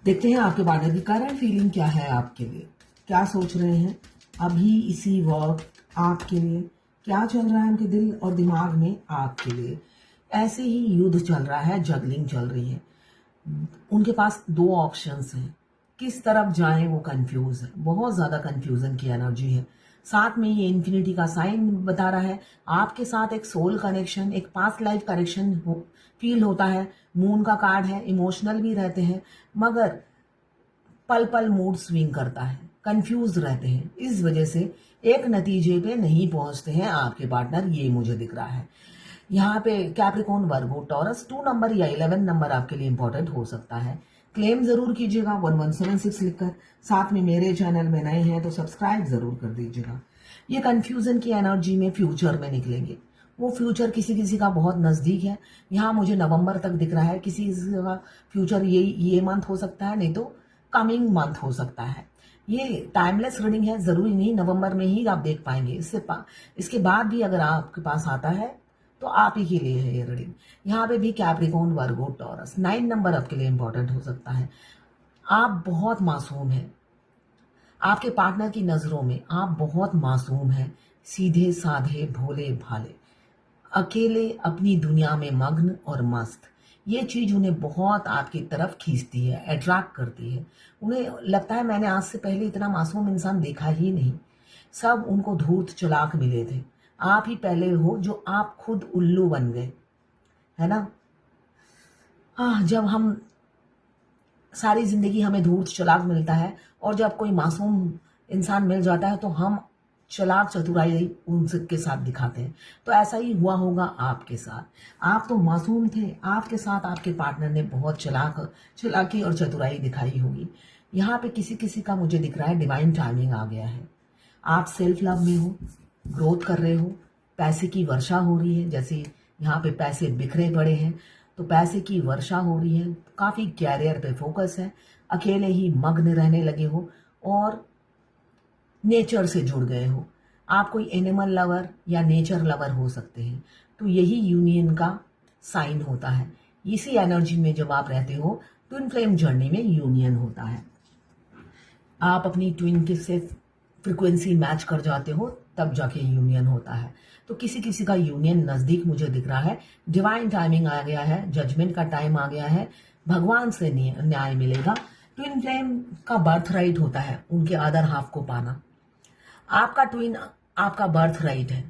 देखते हैं आपके पार्टनर की करंट फीलिंग क्या है आपके लिए, क्या सोच रहे हैं अभी इसी वक्त आपके लिए, क्या चल रहा है उनके दिल और दिमाग में आपके लिए। ऐसे ही युद्ध चल रहा है, जगलिंग चल रही है। उनके पास दो ऑप्शंस हैं, किस तरफ जाएं वो कंफ्यूज है, बहुत ज़्यादा कंफ्यूजन की एनर्जी है। साथ में ये इन्फिनिटी का साइन बता रहा है आपके साथ एक सोल कनेक्शन, एक पास्ट लाइफ कनेक्शन फील होता है। मून का कार्ड है, इमोशनल भी रहते हैं मगर पल पल मूड स्विंग करता है, कंफ्यूज रहते हैं। इस वजह से एक नतीजे पे नहीं पहुंचते हैं आपके पार्टनर, ये मुझे दिख रहा है। यहाँ पे कैप्रिकॉर्न, वर्गो, टॉरस 2 नंबर या 11 नंबर आपके लिए इंपॉर्टेंट हो सकता है। क्लेम जरूर कीजिएगा 1176 लिखकर। साथ में मेरे चैनल में नए हैं तो सब्सक्राइब जरूर कर दीजिएगा। ये कंफ्यूजन की एनर्जी में फ्यूचर में निकलेंगे। वो फ्यूचर किसी किसी का बहुत नजदीक है। यहाँ मुझे नवंबर तक दिख रहा है, किसी किसी का फ्यूचर ये मंथ हो सकता है, नहीं तो कमिंग मंथ हो सकता है। ये टाइमलेस रीडिंग है, जरूरी नहीं नवंबर में ही आप देख पाएंगे। इसके बाद भी अगर आपके पास आता है तो आप ही के लिए है ये रीडिंग। यहाँ पे भी कैप्रिकॉर्न, वर्गो, टॉरस 9 नंबर आपके लिए इंपॉर्टेंट हो सकता है। आप बहुत मासूम हैं, आपके पार्टनर की नजरों में आप बहुत मासूम हैं, सीधे साधे भोले भाले, अकेले अपनी दुनिया में मग्न और मस्त। ये चीज उन्हें बहुत आपकी तरफ खींचती है, अट्रैक्ट करती है। उन्हें लगता है मैंने आज से पहले इतना मासूम इंसान देखा ही नहीं। सब उनको धूर्त चालाक मिले थे, आप ही पहले हो जो आप खुद उल्लू बन गए, है ना। हाँ, जब हम सारी जिंदगी हमें धूर्त चालाक मिलता है और जब कोई मासूम इंसान मिल जाता है तो हम चालाक चतुराई उनके साथ दिखाते हैं। तो ऐसा ही हुआ होगा आपके साथ। आप तो मासूम थे, आपके साथ आपके पार्टनर ने बहुत चालाकी और चतुराई दिखाई होगी। यहाँ पे किसी किसी का मुझे दिख रहा है डिवाइन टाइमिंग आ गया है। आप सेल्फ लव में हो, ग्रोथ कर रहे हो, पैसे की वर्षा हो रही है। जैसे यहाँ पे पैसे बिखरे पड़े हैं तो पैसे की वर्षा हो रही है। काफी कैरियर पे फोकस है, अकेले ही मग्न रहने लगे हो और नेचर से जुड़ गए हो। आप कोई एनिमल लवर या नेचर लवर हो सकते हैं। तो यही यूनियन का साइन होता है। इसी एनर्जी में जब आप रहते हो ट्विन फ्लेम जर्नी में यूनियन होता है। आप अपनी ट्विन के से फ्रिक्वेंसी मैच कर जाते हो तब जाके यूनियन होता है। तो किसी किसी का यूनियन नजदीक मुझे दिख रहा है। डिवाइन टाइमिंग आ गया है, जजमेंट का टाइम आ गया है, भगवान से न्याय मिलेगा। ट्विन फ्लेम का बर्थ राइट होता है उनके अदर हाफ को पाना। आपका ट्विन आपका बर्थ राइट है।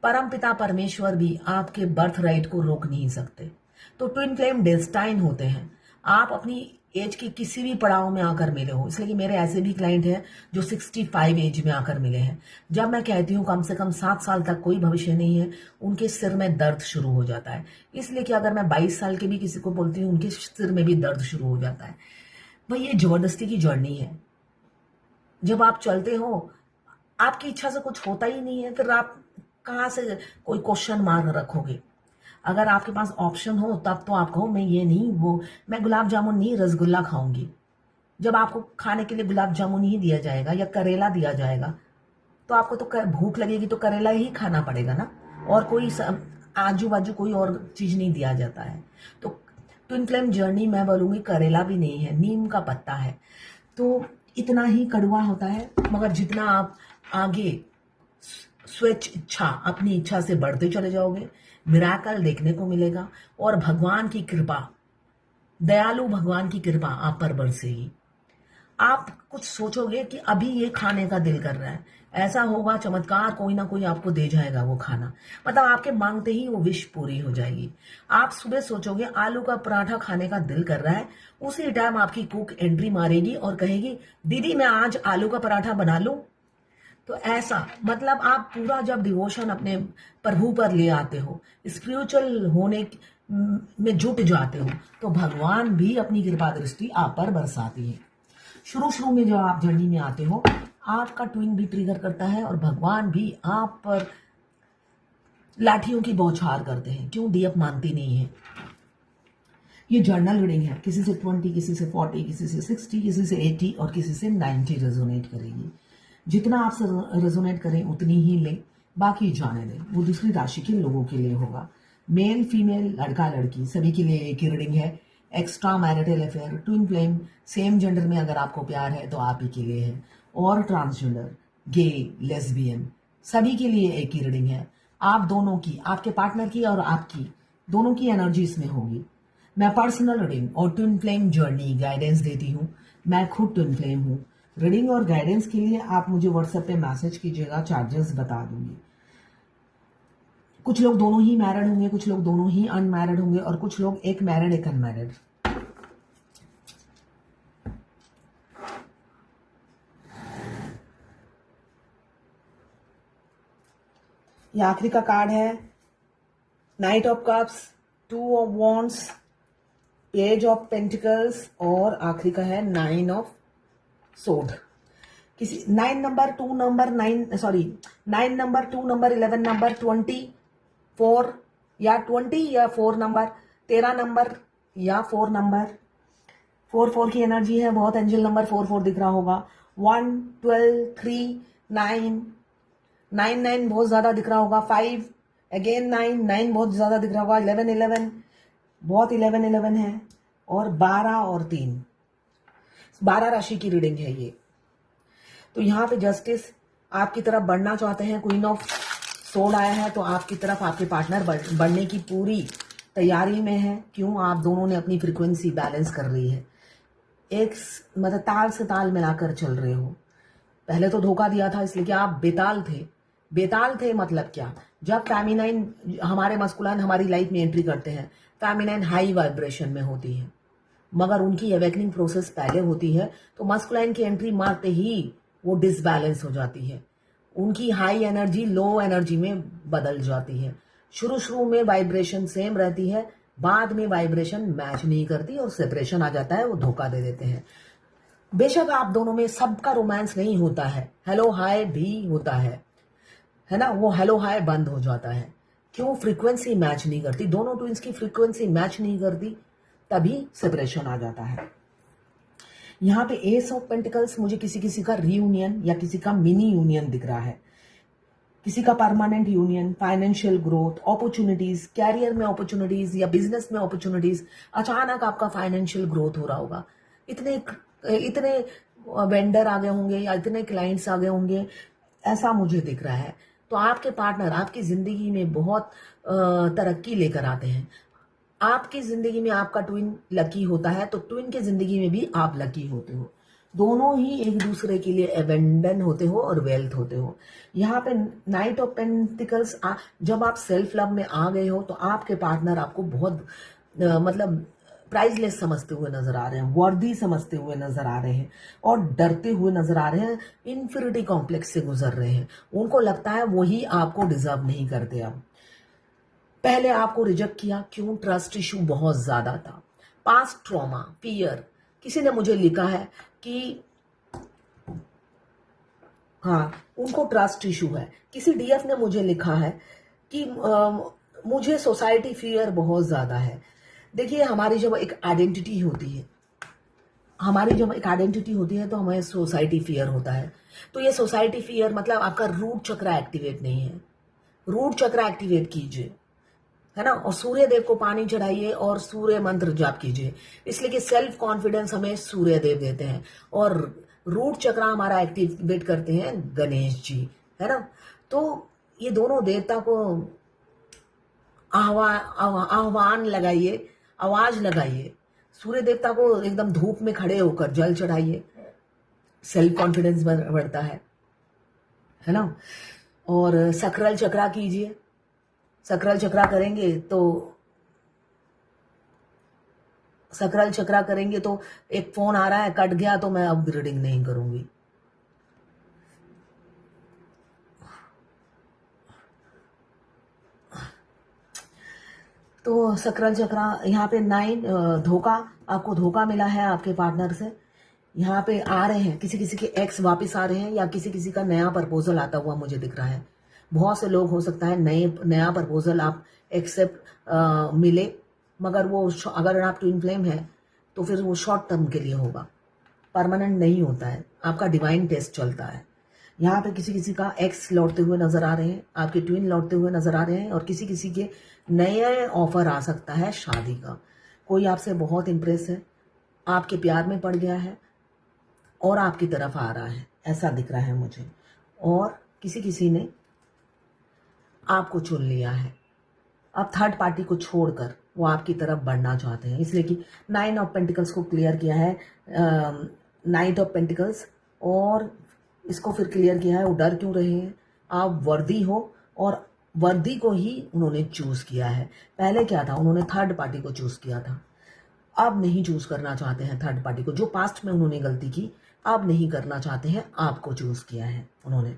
परम पिता परमेश्वर भी आपके बर्थ राइट को रोक नहीं सकते। तो ट्विन फ्लेम डेस्टाइन होते हैं। आप अपनी एज के किसी भी पड़ाव में आकर मिले हो, इसलिए कि मेरे ऐसे भी क्लाइंट हैं जो 65 एज में आकर मिले हैं। जब मैं कहती हूँ कम से कम 7 साल तक कोई भविष्य नहीं है, उनके सिर में दर्द शुरू हो जाता है। इसलिए कि अगर मैं 22 साल के भी किसी को बोलती हूँ उनके सिर में भी दर्द शुरू हो जाता है। भाई ये जबरदस्ती की जर्नी है। जब आप चलते हो आपकी इच्छा से कुछ होता ही नहीं है, फिर आप कहाँ से कोई क्वेश्चन मार्क रखोगे। अगर आपके पास ऑप्शन हो तब तो आप कहो मैं ये नहीं वो, मैं गुलाब जामुन नहीं रसगुल्ला खाऊंगी। जब आपको खाने के लिए गुलाब जामुन ही दिया जाएगा या करेला दिया जाएगा तो आपको तो भूख लगेगी तो करेला ही खाना पड़ेगा ना, और कोई आजू बाजू कोई और चीज नहीं दिया जाता है। तो ट्विन फ्लेम जर्नी मैं बोलूंगी करेला भी नहीं है, नीम का पत्ता है। तो इतना ही कड़वा होता है, मगर जितना आप आगे स्वेच्छ इच्छा अपनी इच्छा से बढ़ते चले जाओगे, मिराकल देखने को मिलेगा और भगवान की कृपा, दयालु भगवान की कृपा आप पर बरसेगी। आप कुछ सोचोगे कि अभी ये खाने का दिल कर रहा है, ऐसा होगा चमत्कार, कोई ना कोई आपको दे जाएगा वो खाना। मतलब आपके मांगते ही वो विश पूरी हो जाएगी। आप सुबह सोचोगे आलू का पराठा खाने का दिल कर रहा है, उसी टाइम आपकी कुक एंट्री मारेगी और कहेगी दीदी मैं आज आलू का पराठा बना लूं। तो ऐसा मतलब आप पूरा जब डिवोशन अपने प्रभु पर ले आते हो, स्पिरिचुअल होने में जुट जाते हो, तो भगवान भी अपनी कृपा दृष्टि आप पर बरसाती है। शुरू शुरू में जब आप जर्नी में आते हो आपका ट्विन भी ट्रिगर करता है और भगवान भी आप पर लाठियों की बौछार करते हैं। क्यों दी आप मानती नहीं है। ये जर्नल रीडिंग है, किसी से 20, किसी से 40, किसी से 60, किसी से 80 और किसी से 90 रेजोनेट करेगी। जितना आपसे रेजोनेट करें उतनी ही लें, बाकी जाने दें, वो दूसरी राशि के लोगों के लिए होगा। मेल फीमेल, लड़का लड़की सभी के लिए एक ही रीडिंग है। Extra marital affair, twin flame, same gender में अगर आपको प्यार है तो आप ही के लिए है, और ट्रांसजेंडर, गे, लेस्बियन, सभी के लिए एक ही रीडिंग है। आप दोनों की, आपके पार्टनर की और आपकी, दोनों की एनर्जी इसमें होगी। मैं पर्सनल रीडिंग और ट्विन फ्लेम जर्नी गाइडेंस देती हूँ। मैं खुद ट्विन फ्लेम हूँ। रीडिंग और गाइडेंस के लिए आप मुझे व्हाट्सएप पे मैसेज कीजिएगा, चार्जेस बता दूंगी। कुछ लोग दोनों ही मैरिड होंगे, कुछ लोग दोनों ही अनमैरिड होंगे, और कुछ लोग एक मैरिड एक अनमैरिड। ये आखिरी का कार्ड है, night of cups, 2 of wands, page of pentacles, और आखिरी का है 9 ऑफ सोड। किसी 9 number, 2 number, 9 number, 2 number, 11 number, 24 या 20 या 4 नंबर, 13 नंबर या 4 नंबर। 4 की एनर्जी है, बहुत एंजल नंबर 4 दिख रहा होगा। 1, 12, 3, 9, 9 बहुत ज्यादा दिख रहा होगा। 5 अगेन 9 बहुत ज्यादा दिख रहा होगा। 11 बहुत 11 है, और 12 और 3, 12 राशि की रीडिंग है ये। तो यहाँ पे जस्टिस आपकी तरफ बढ़ना चाहते हैं, क्वीन ऑफ सोड आया है, तो आपकी तरफ आपके पार्टनर बढ़ने की पूरी तैयारी में है। क्यों? आप दोनों ने अपनी फ्रीक्वेंसी बैलेंस कर रही है, एक मतलब ताल से ताल मिलाकर चल रहे हो। पहले तो धोखा दिया था इसलिए कि आप बेताल थे मतलब क्या? जब फेमिनाइन हमारे मस्कुलाइन हमारी लाइफ में एंट्री करते हैं, फेमिनाइन हाई वाइब्रेशन में होती है, मगर उनकी अवेकनिंग प्रोसेस पहले होती है, तो मस्कुलाइन की एंट्री मारते ही वो डिसबैलेंस हो जाती है। उनकी हाई एनर्जी लो एनर्जी में बदल जाती है। शुरू में वाइब्रेशन सेम रहती है, बाद में वाइब्रेशन मैच नहीं करती और सेपरेशन आ जाता है, वो धोखा दे देते हैं। बेशक आप दोनों में सबका रोमांस नहीं होता है, हेलो हाय भी होता है ना? वो हेलो हाय बंद हो जाता है। क्यों? फ्रीक्वेंसी मैच नहीं करती, दोनों ट्विंस की फ्रीक्वेंसी मैच नहीं करती, तभी सेपरेशन आ जाता है। यहाँ पे एस ऑफ पेंटिकल्स, मुझे किसी का रीयूनियन या किसी का मिनी यूनियन दिख रहा है, किसी का permanent union, financial growth, opportunities, career में अपॉर्चुनिटीज या बिजनेस में अपॉर्चुनिटीज। अचानक आपका फाइनेंशियल ग्रोथ हो रहा होगा, इतने वेंडर आ गए होंगे या इतने क्लाइंट्स आ गए होंगे, ऐसा मुझे दिख रहा है। तो आपके पार्टनर आपकी जिंदगी में बहुत तरक्की लेकर आते हैं। आपकी जिंदगी में आपका ट्विन लकी होता है, तो ट्विन की जिंदगी में भी आप लकी होते हो। दोनों ही एक दूसरे के लिए एबेंडन होते हो और वेल्थ होते हो। यहाँ पे नाइट ऑफ पेंटिकल्स, जब आप सेल्फ लव में आ गए हो, तो आपके पार्टनर आपको बहुत मतलब प्राइसलेस समझते हुए नजर आ रहे हैं, वर्दी समझते हुए नजर आ रहे हैं, और डरते हुए नजर आ रहे हैं, इन्फिनिटी कॉम्प्लेक्स से गुजर रहे हैं। उनको लगता है वही आपको डिजर्व नहीं करते। अब पहले आपको रिजेक्ट किया, क्यों? ट्रस्ट इशू बहुत ज्यादा था, पास्ट ट्रॉमा, फियर। किसी ने मुझे लिखा है कि हाँ, उनको ट्रस्ट इशू है। किसी डीएफ ने मुझे लिखा है कि मुझे सोसाइटी फियर बहुत ज्यादा है। देखिए, हमारी जब एक आइडेंटिटी होती है तो हमें सोसाइटी फियर होता है। तो ये सोसाइटी फियर मतलब आपका रूट चक्र एक्टिवेट नहीं है। रूट चक्र एक्टिवेट कीजिए, है ना? और सूर्य देव को पानी चढ़ाइए और सूर्य मंत्र जाप कीजिए, इसलिए कि सेल्फ कॉन्फिडेंस हमें सूर्य देव देते हैं, और रूट चक्र हमारा एक्टिवेट करते हैं गणेश जी, है ना? तो ये दोनों देवता को आह्वान लगाइए, आवाज लगाइए। सूर्य देवता को एकदम धूप में खड़े होकर जल चढ़ाइए, सेल्फ कॉन्फिडेंस बढ़ता है ना? और सक्राल चक्रा कीजिए। सक्राल चक्रा करेंगे तो एक फोन आ रहा है, कट गया, तो मैं अब रीडिंग नहीं करूंगी। तो सक्राल चक्रा यहाँ पे 9 धोखा, आपको धोखा मिला है आपके पार्टनर से। यहाँ पे आ रहे हैं, किसी के एक्स वापस आ रहे हैं, या किसी का नया प्रपोजल आता हुआ मुझे दिख रहा है। बहुत से लोग, हो सकता है नया प्रपोजल आप एक्सेप्ट मिले, मगर वो अगर आप ट्विन फ्लेम है तो फिर वो शॉर्ट टर्म के लिए होगा, परमानेंट नहीं होता है। आपका डिवाइन टेस्ट चलता है। यहाँ पे किसी का एक्स लौटते हुए नजर आ रहे हैं, आपके ट्विन लौटते हुए नजर आ रहे हैं, और किसी के नए ऑफर आ सकता है शादी का। कोई आपसे बहुत इम्प्रेस है, आपके प्यार में पड़ गया है और आपकी तरफ आ रहा है, ऐसा दिख रहा है मुझे। और किसी किसी ने आपको चुन लिया है। अब थर्ड पार्टी को छोड़कर वो आपकी तरफ बढ़ना चाहते हैं, इसलिए कि 9 ऑफ पेंटिकल्स को क्लियर किया है, 9 ऑफ पेंटिकल्स, और इसको फिर क्लियर किया है। वो डर क्यों रहे हैं? आप वर्दी हो और वर्दी को ही उन्होंने चूज किया है। पहले क्या था, उन्होंने थर्ड पार्टी को चूज किया था, अब नहीं चूज करना चाहते हैं थर्ड पार्टी को। जो पास्ट में उन्होंने गलती की अब नहीं करना चाहते हैं, आपको चूज किया है उन्होंने।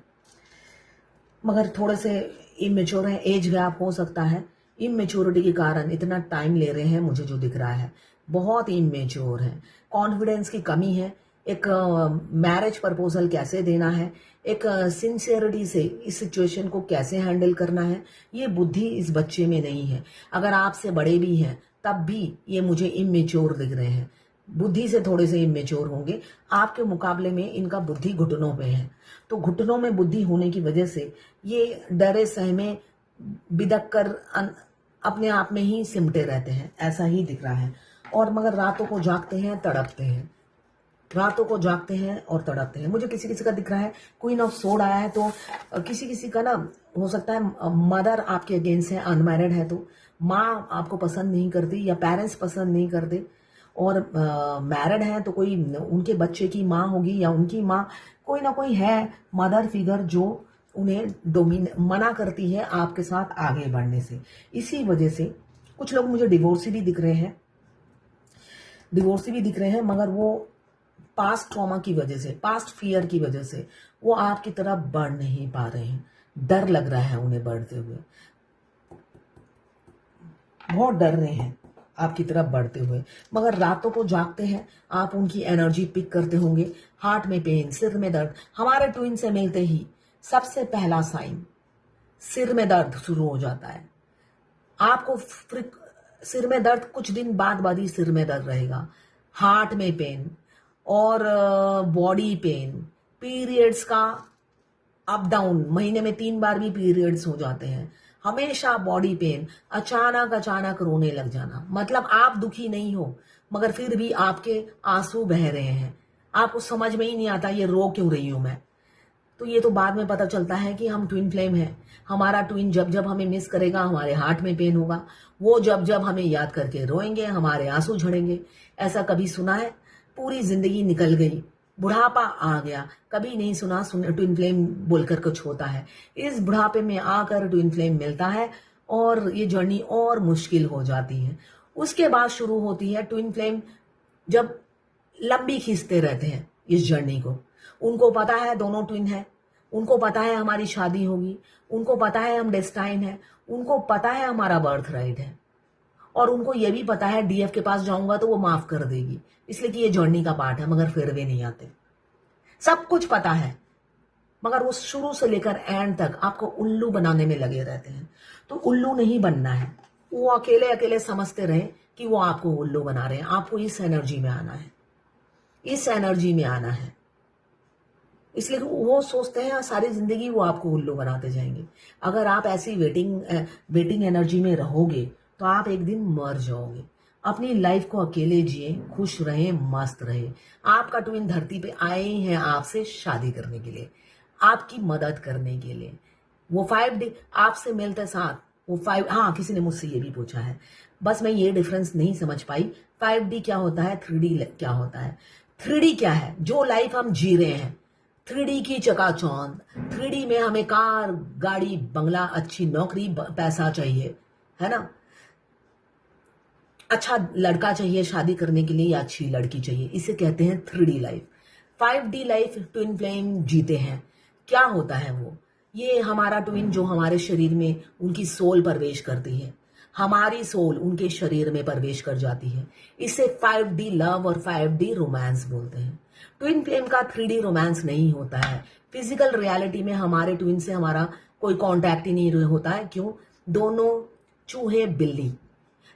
मगर थोड़े से इमेच्योर हैं, एज गैप हो सकता है, इमेच्योरिटी के कारण इतना टाइम ले रहे हैं। मुझे जो दिख रहा है बहुत इमेच्योर है, कॉन्फिडेंस की कमी है। एक मैरिज प्रपोजल कैसे देना है, एक सिंसियरिटी से इस सिचुएशन को कैसे हैंडल करना है, ये बुद्धि इस बच्चे में नहीं है। अगर आपसे बड़े भी हैं तब भी ये मुझे इमेच्योर दिख रहे हैं, बुद्धि से थोड़े से इमेच्योर होंगे। आपके मुकाबले में इनका बुद्धि घुटनों पे है, तो घुटनों में बुद्धि होने की वजह से ये डरे सहमे बिदक कर अपने आप में ही सिमटे रहते हैं, ऐसा ही दिख रहा है। और मगर रातों को जागते हैं, तड़पते हैं, रातों को जागते हैं और तड़पते हैं। मुझे किसी किसी का दिख रहा है क्वीन ऑफ सोर्ड आया है, तो किसी किसी का ना हो सकता है मदर आपके अगेंस्ट है, अनमैरिड है, तो माँ आपको पसंद नहीं करती या पेरेंट्स पसंद नहीं करते। और मैरिड है तो कोई उनके बच्चे की माँ होगी या उनकी माँ, कोई ना कोई है मदर फिगर जो उन्हें मना करती है आपके साथ आगे बढ़ने से। इसी वजह से कुछ लोग मुझे डिवोर्सी भी दिख रहे हैं, मगर वो पास्ट ट्रॉमा की वजह से, पास्ट फियर की वजह से वो आपकी तरफ बढ़ नहीं पा रहे हैं। डर लग रहा है उन्हें बढ़ते हुए, बहुत डर रहे हैं आपकी तरफ बढ़ते हुए। मगर रातों को जागते हैं, आप उनकी एनर्जी पिक करते होंगे। हार्ट में पेन, सिर में दर्द, हमारे ट्विन से मिलते ही सबसे पहला साइन सिर में दर्द शुरू हो जाता है। आपको सिर में दर्द कुछ दिन बाद ही सिर में दर्द रहेगा, हार्ट में पेन और बॉडी पेन, पीरियड्स का अप डाउन, महीने में 3 बार भी पीरियड्स हो जाते हैं, हमेशा बॉडी पेन, अचानक रोने लग जाना। मतलब आप दुखी नहीं हो मगर फिर भी आपके आंसू बह रहे हैं, आपको समझ में ही नहीं आता ये रो क्यों रही हूं मैं। तो ये तो बाद में पता चलता है कि हम ट्विन फ्लेम हैं। हमारा ट्विन जब जब हमें मिस करेगा हमारे हार्ट में पेन होगा, वो जब जब हमें याद करके रोएंगे हमारे आंसू झड़ेंगे। ऐसा कभी सुना है? पूरी जिंदगी निकल गई, बुढ़ापा आ गया, कभी नहीं सुना ट्विन फ्लेम बोलकर कुछ होता है। इस बुढ़ापे में आकर ट्विन फ्लेम मिलता है और ये जर्नी और मुश्किल हो जाती है। उसके बाद शुरू होती है ट्विन फ्लेम, जब लंबी खींचते रहते हैं इस जर्नी को। उनको पता है दोनों ट्विन है, उनको पता है हमारी शादी होगी, उनको पता है हम डेस्टाइन है, उनको पता है हमारा बर्थ राइट है, और उनको ये भी पता है डीएफ के पास जाऊंगा तो वो माफ कर देगी, इसलिए कि ये जर्नी का पार्ट है। मगर फिर भी नहीं आते, सब कुछ पता है मगर वो शुरू से लेकर एंड तक आपको उल्लू बनाने में लगे रहते हैं। तो उल्लू नहीं बनना है, वो अकेले अकेले समझते रहे कि वो आपको उल्लू बना रहे हैं। आपको इस एनर्जी में आना है, इस एनर्जी में आना है। इसलिए वो सोचते हैं सारी जिंदगी वो आपको उल्लू बनाते जाएंगे। अगर आप ऐसी वेटिंग एनर्जी में रहोगे तो आप एक दिन मर जाओगे। अपनी लाइफ को अकेले जिए, खुश रहे, मस्त रहे। आपका ट्विन धरती पे आए ही हैं आपसे शादी करने के लिए, आपकी मदद करने के लिए। वो 5D आपसे मिलते साथ वो 5, हाँ किसी ने मुझसे ये भी पूछा है, बस मैं ये डिफरेंस नहीं समझ पाई, 5D क्या होता है, 3D क्या होता है। 3D क्या है? जो लाइफ हम जी रहे हैं 3D की चकाचौंध। 3D में हमें कार, गाड़ी, बंगला, अच्छी नौकरी, पैसा चाहिए, है ना, अच्छा लड़का चाहिए शादी करने के लिए या अच्छी लड़की चाहिए, इसे कहते हैं 3D life. 5D life twin flame जीते हैं। क्या होता है वो? ये हमारा ट्विन जो हमारे शरीर में उनकी सोल प्रवेश करती है, हमारी सोल उनके शरीर में प्रवेश कर जाती है। इसे 5D लव और 5D रोमांस बोलते हैं। ट्विन फ्लेम का 3D रोमांस नहीं होता है। फिजिकल रियलिटी में हमारे ट्विन से हमारा कोई कांटेक्ट ही नहीं होता है। क्यों? दोनों चूहे बिल्ली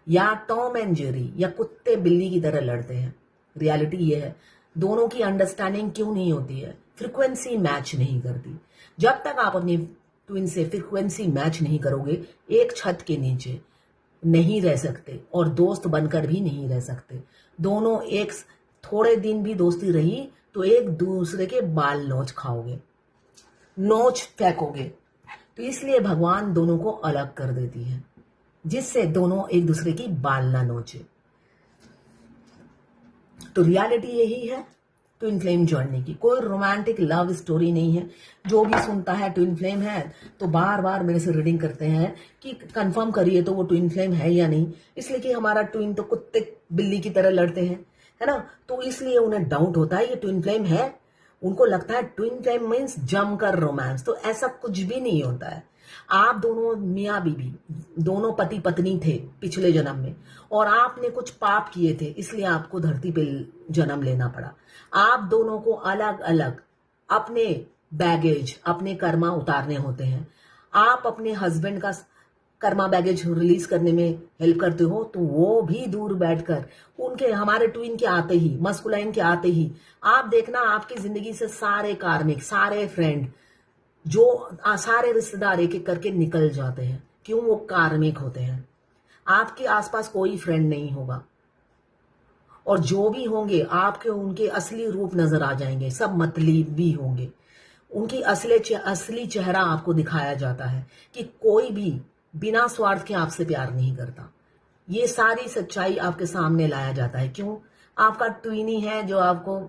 या टॉम एंड जेरी या कुत्ते बिल्ली की तरह लड़ते हैं। रियलिटी ये है, दोनों की अंडरस्टैंडिंग क्यों नहीं होती है? फ्रीक्वेंसी मैच नहीं करती। जब तक आप अपनी ट्विन से फ्रीक्वेंसी मैच नहीं करोगे एक छत के नीचे नहीं रह सकते और दोस्त बनकर भी नहीं रह सकते। दोनों एक थोड़े दिन भी दोस्ती रही तो एक दूसरे के बाल नोच खाओगे, नोच फेंकोगे। तो इसलिए भगवान दोनों को अलग कर देती है, जिससे दोनों एक दूसरे की बाल ना नोचे। तो रियलिटी यही है ट्विन फ्लेम जर्नी की। कोई रोमांटिक लव स्टोरी नहीं है। जो भी सुनता है ट्विन फ्लेम है तो बार बार मेरे से रीडिंग करते हैं कि कंफर्म करिए तो वो ट्विन फ्लेम है या नहीं। इसलिए कि हमारा ट्विन तो कुत्ते बिल्ली की तरह लड़ते हैं, है ना। तो इसलिए उन्हें डाउट होता है ये ट्विन फ्लेम है। उनको लगता है ट्विन फ्लेम मीन्स जमकर रोमांस। तो ऐसा कुछ भी नहीं होता है। आप दोनों मियाँ बीवी, दोनों पति पत्नी थे पिछले जन्म में, और आपने कुछ पाप किए थे, इसलिए आपको धरती पे जन्म लेना पड़ा। आप दोनों को अलग अलग अपने बैगेज, अपने कर्मा उतारने होते हैं। आप अपने हस्बैंड का कर्मा बैगेज रिलीज करने में हेल्प करते हो, तो वो भी दूर बैठकर उनके, हमारे ट्विन के आते ही, मस्कुलाइन के आते ही, आप देखना आपकी जिंदगी से सारे कार्मिक, सारे फ्रेंड, जो सारे रिश्तेदार एक एक करके निकल जाते हैं। क्यों? वो कार्मिक होते हैं। आपके आसपास कोई फ्रेंड नहीं होगा, और जो भी होंगे आपके उनके असली रूप नजर आ जाएंगे। सब मतलबी होंगे। उनकी असली चेहरा आपको दिखाया जाता है कि कोई भी बिना स्वार्थ के आपसे प्यार नहीं करता। ये सारी सच्चाई आपके सामने लाया जाता है। क्यों? आपका ट्विनी है जो आपको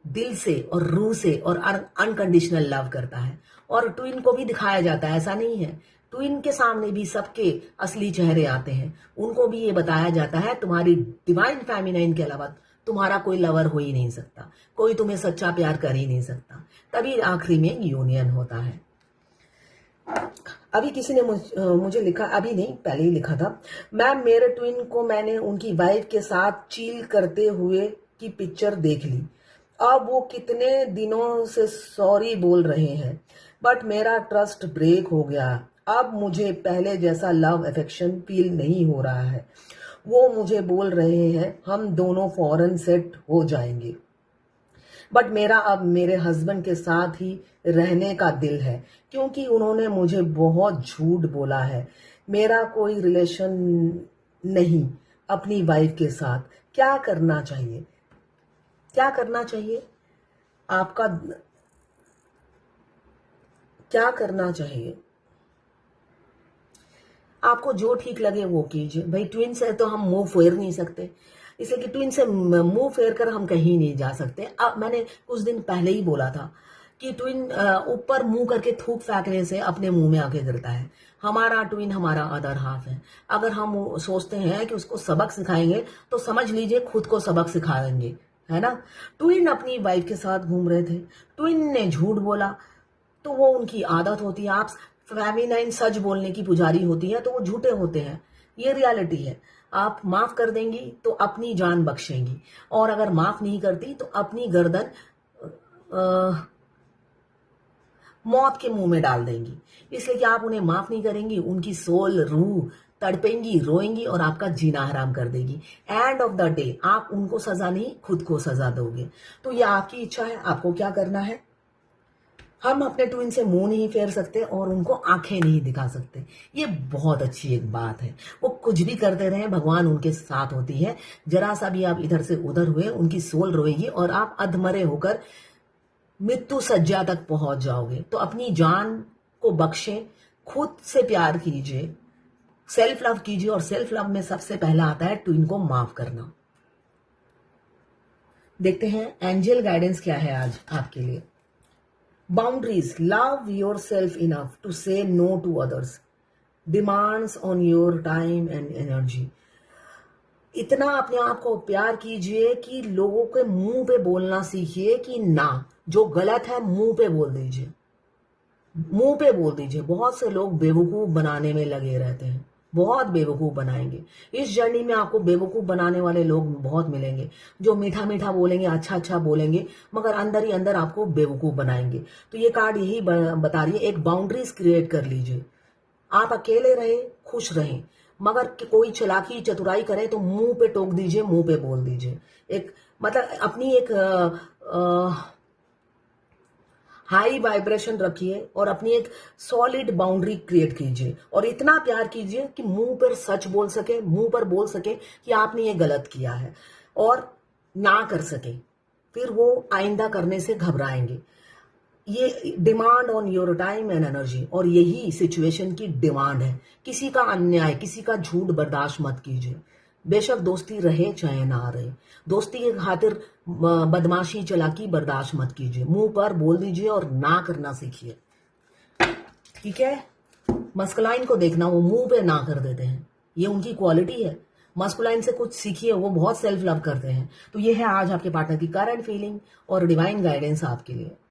दिल से और रूह से और अनकंडीशनल लव करता है। और ट्विन को भी दिखाया जाता है, ऐसा नहीं है। ट्विन के सामने भी सबके असली चेहरे आते हैं। उनको भी ये बताया जाता है तुम्हारी डिवाइन फेमिनाइन के अलावा तुम्हारा कोई लवर हो ही नहीं सकता, कोई तुम्हें सच्चा प्यार कर ही नहीं सकता। तभी आखिरी में यूनियन होता है। अभी किसी ने मुझे लिखा, अभी नहीं पहले ही लिखा था, मैम मेरे ट्विन को मैंने उनकी वाइफ के साथ चिल करते हुए की पिक्चर देख ली। अब वो कितने दिनों से सॉरी बोल रहे हैं, बट मेरा ट्रस्ट ब्रेक हो गया। अब मुझे पहले जैसा लव अफेक्शन फील नहीं हो रहा है। वो मुझे बोल रहे हैं हम दोनों फॉरेन सेट हो जाएंगे, बट मेरा अब मेरे हस्बैंड के साथ ही रहने का दिल है, क्योंकि उन्होंने मुझे बहुत झूठ बोला है। मेरा कोई रिलेशन नहीं अपनी वाइफ के साथ। क्या करना चाहिए? क्या करना चाहिए आपका? क्या करना चाहिए आपको? जो ठीक लगे वो कीजिए। भाई ट्विन से तो हम मुंह फेर नहीं सकते, इसलिए कि ट्विन से मुंह फेर कर हम कहीं नहीं जा सकते। अब मैंने कुछ दिन पहले ही बोला था कि ट्विन ऊपर मुंह करके थूक फेंकने से अपने मुंह में आके गिरता है। हमारा ट्विन हमारा अदर हाफ है। अगर हम सोचते हैं कि उसको सबक सिखाएंगे तो समझ लीजिए खुद को सबक सिखाएंगे, है ना। ट्विन अपनी वाइफ के साथ घूम रहे थे, ट्विन ने झूठ बोला, तो वो उनकी आदत होती है। आप फेमिनाइन सच बोलने की पुजारी होती है तो वो झूठे होते हैं, ये रियलिटी है। आप माफ कर देंगी तो अपनी जान बख्शेंगी, और अगर माफ नहीं करती तो अपनी गर्दन मौत के मुंह में डाल देंगी। इसलिए कि आप उन्हें माफ नहीं करेंगी, उनकी सोल, रूह तड़पेंगी, रोएंगी और आपका जीना हराम कर देगी। एंड ऑफ द डे आप उनको सजा नहीं, खुद को सजा दोगे। तो ये आपकी इच्छा है, आपको क्या करना है। हम अपने ट्विन से मुंह नहीं फेर सकते और उनको आंखें नहीं दिखा सकते। ये बहुत अच्छी एक बात है। वो कुछ भी करते रहे, भगवान उनके साथ होती है। जरा सा भी आप इधर से उधर हुए, उनकी सोल रोएगी और आप अधमरे होकर मृत्यु सज्जा तक पहुंच जाओगे। तो अपनी जान को बख्शें, खुद से प्यार कीजिए, सेल्फ लव कीजिए। और सेल्फ लव में सबसे पहला आता है ट्विन को माफ करना। देखते हैं एंजल गाइडेंस क्या है आज आपके लिए। Boundaries. Love yourself enough to say no to others. Demands on your time and energy. इतना अपने आप को प्यार कीजिए कि लोगों के मुंह पे बोलना सीखिए कि ना, जो गलत है मुंह पे बोल दीजिए, मुंह पे बोल दीजिए। बहुत से लोग बेवकूफ बनाने में लगे रहते हैं, बहुत बेवकूफ बनाएंगे। इस जर्नी में आपको बेवकूफ बनाने वाले लोग बहुत मिलेंगे, जो मीठा मीठा बोलेंगे, अच्छा अच्छा बोलेंगे, मगर अंदर ही अंदर आपको बेवकूफ बनाएंगे। तो ये कार्ड यही बता रही है, एक बाउंड्रीज क्रिएट कर लीजिए। आप अकेले रहे, खुश रहें, मगर कोई चालाकी चतुराई करे तो मुंह पे टोक दीजिए, मुंह पे बोल दीजिए। एक मतलब अपनी एक हाई वाइब्रेशन रखिए और अपनी एक सॉलिड बाउंड्री क्रिएट कीजिए और इतना प्यार कीजिए कि मुंह पर सच बोल सके, मुंह पर बोल सके कि आपने ये गलत किया है और ना कर सके, फिर वो आइंदा करने से घबराएंगे। ये demand on your time and energy, और यही सिचुएशन की डिमांड है। किसी का अन्याय, किसी का झूठ बर्दाश्त मत कीजिए, बेशक दोस्ती रहे चाहे ना रहे। दोस्ती के खातिर बदमाशी चालाकी बर्दाश्त मत कीजिए, मुंह पर बोल दीजिए और ना करना सीखिए। ठीक है, मस्कुलाइन को देखना, वो मुंह पे ना कर देते हैं, ये उनकी क्वालिटी है। मस्कुलाइन से कुछ सीखिए, वो बहुत सेल्फ लव करते हैं। तो ये है आज आपके पार्टनर की करंट फीलिंग और डिवाइन गाइडेंस आपके लिए।